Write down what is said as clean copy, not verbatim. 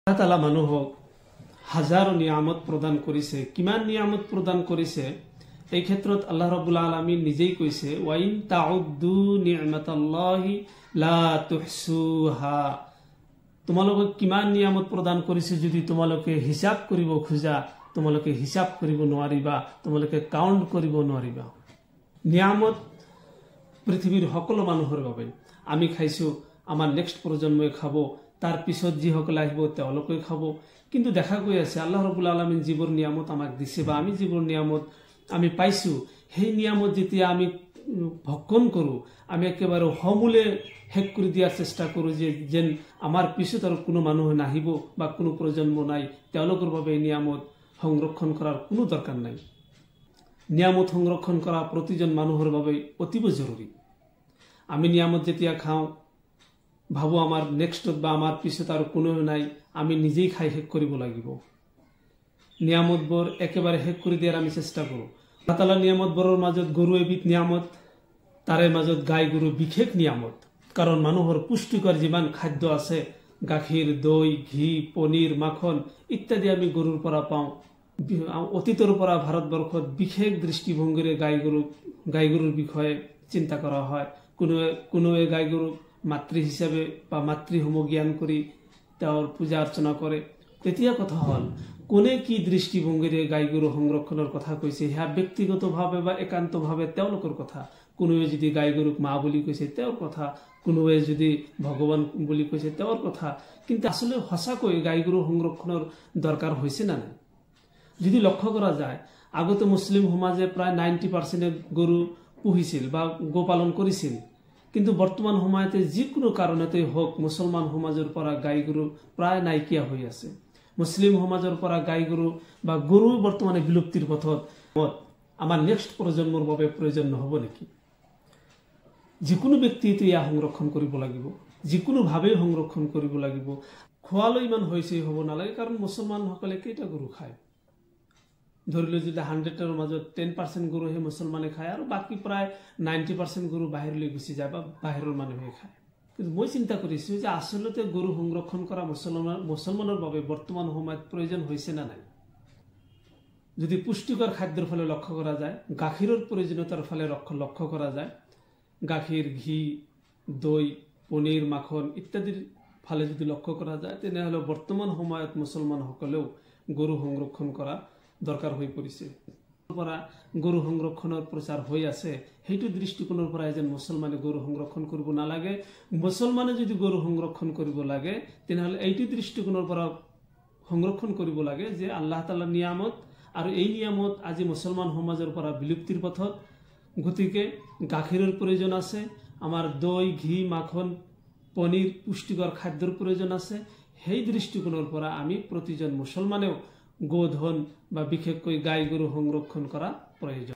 আল্লাহ তাআলা মানুহক হাজাৰো নিয়ামত প্ৰদান কৰিছে। কিমান নিয়ামত প্ৰদান কৰিছে এই ক্ষেত্ৰত আল্লাহ ৰাব্বুল আলামিন নিজেই কৈছে, ওয়াইন তাউদ্দু নি'মাতাল্লাহি লা তুহসুহা। তোমালোকক কিমান নিয়ামত প্ৰদান কৰিছে যদি তোমালোকে হিসাব কৰিব খোজা, তোমালোকে হিসাব কৰিব নোৱাৰিবা, তোমালোকে কাউন্ট কৰিব নোৱাৰিবা। নিয়ামত পৃথিৱীৰ সকলো মানুহৰ বাবে। আমি খাইছো, আমাৰ নেক্সট প্ৰজন্মই খাব, তাৰ পিছত যিসকলে আহিব তেওঁলোকে খাব। কিন্তু দেখা গৈ আছে আল্লাহ ৰাব্বুল আলামিন যিবোৰ নিয়ামত আমাক দিছে বা আমি যিবোৰ নিয়ামত আমি পাইছো, সেই নিয়ামত যেতিয়া আমি ভক্ষণ কৰো, আমি একেবাৰে সমূলে শেষ কৰি দিয়াৰ চেষ্টা কৰো যে যেন আমাৰ পিছত আৰু কোনো মানুহ নাহিব বা কোনো প্ৰজন্ম নাই, তেওঁলোকৰ বাবে এই নিয়ামত সংৰক্ষণ কৰাৰ কোনো দৰকাৰ নাই। নিয়ামত সংৰক্ষণ কৰা প্ৰতিজন মানুহৰ বাবে অতিব জৰুৰী। আমি নিয়ামত যেতিয়া খাওঁ, ভাবো আমাৰ নেক্সটত বা আমাৰ পিছত আৰু কোনো নাই, আমি নিজেই খাই শেষ কৰিব লাগিব। নিয়ামতবোৰ একেবাৰে শেষ কৰি দিয়াৰ আমি চেষ্টা কৰো। আল্লাহ তাআলাৰ নিয়ামতবোৰৰ মাজত গৰু এবিধ নিয়ামত, তাৰে মাজত গাই গৰু বিশেষ নিয়ামত। কাৰণ মানুহৰ পুষ্টিকৰ যিমান খাদ্য আছে, গাখীৰ, দৈ, ঘি, পনীৰ, মাখন ইত্যাদি আমি গৰুৰ পৰা পাওঁ। অতীতৰ পৰা ভাৰতবৰ্ষত বিশেষ দৃষ্টিভংগীৰে গাই গৰুৰ বিষয়ে চিন্তা কৰা হয়। কোনোৱে গাই গৰুক মাতৃ হিচাপে বা মাতৃসমূহ জ্ঞান কৰি তেওঁৰ পূজা অৰ্চনা কৰে। তেতিয়া কথা হ'ল, কোনে কি দৃষ্টিভংগীৰে গাই গৰু সংৰক্ষণৰ কথা কৈছে সেয়া ব্যক্তিগতভাৱে বা একান্তভাৱে তেওঁলোকৰ কথা। কোনোৱে যদি গাই গৰুক মা বুলি কৈছে তেওঁৰ কথা, কোনোৱে যদি ভগৱান বুলি কৈছে তেওঁৰ কথা। কিন্তু আসলে সঁচাকৈ গাই গৰু সংৰক্ষণৰ দৰকাৰ হৈছে না নাই? যদি লক্ষ্য কৰা যায়, আগতে মুছলিম সমাজে প্ৰায় 90% গৰু পুহিছিল বা গোপালন কৰিছিল। কিন্তু বৰ্তমান সময়তে যিকোনো কাৰণতেই হওক মুছলমান সমাজৰ পৰা গাই গৰু প্ৰায় নাইকিয়া হৈ আছে। মুছলিম সমাজৰ পৰা গাই গৰু বা গৰু বৰ্তমানে বিলুপ্তিৰ পথত। আমাৰ নেক্সট প্ৰজন্মৰ বাবে প্ৰয়োজন নহব নেকি? যিকোনো ব্যক্তিয়ে ইয়াক সংৰক্ষণ কৰিব লাগিব, যিকোনোভাৱে সংৰক্ষণ কৰিব লাগিব। খোৱালৈ ইমান হৈছে হ'ব নালাগে, কাৰণ মুছলমানসকলে কেইটা গৰু খায়? ধৰিলে যদি 100ৰ মাজত 10% গৰুহে মুছলমানে খায় আৰু বাকী প্ৰায় 90% গৰু বাহিৰলৈ গুচি যায় বা বাহিৰৰ মানুহে খায়। কিন্তু মই চিন্তা কৰিছো যে আচলতে গৰু সংৰক্ষণ কৰা মুছলমানৰ বাবে বৰ্তমান সময়ত প্ৰয়োজন হৈছে না নাই? যদি পুষ্টিকৰ খাদ্যৰ ফালে লক্ষ্য কৰা যায়, গাখীৰৰ প্ৰয়োজনীয়তাৰ ফালে লক্ষ্য কৰা যায়, গাখীৰ, ঘি, দৈ, পনীৰ, মাখন ইত্যাদিৰ ফালে যদি লক্ষ্য কৰা যায়, তেনেহলে বৰ্তমান সময়ত মুছলমানসকলেও গৰু সংৰক্ষণ কৰা দৰকাৰ হৈ পৰিছে। গৰু সংৰক্ষণৰ প্ৰচাৰ হৈ আছে, সেইটো দৃষ্টিকোণৰ পৰা এজন মুছলমানে গৰু সংৰক্ষণ কৰিব নালাগে। মুছলমানে যদি গৰু সংৰক্ষণ কৰিব লাগে, তেনেহলে এইটো দৃষ্টিকোণৰ পৰা সংৰক্ষণ কৰিব লাগে যে আল্লাহ তাআলাৰ নিয়ামত, আৰু এই নিয়ামত আজি মুছলমান সমাজৰ পৰা বিলুপ্তিৰ পথত। গতিকে গাখীৰৰ প্ৰয়োজন আছে, আমাৰ দৈ, ঘি, মাখন, পনীৰ পুষ্টিকৰ খাদ্যৰ প্ৰয়োজন আছে। সেই দৃষ্টিকোণৰ পৰা আমি প্ৰতিজন মুছলমানেও গোধন বা বিশেষকৈ গাই গৰু সংৰক্ষণ কৰা প্ৰয়োজন।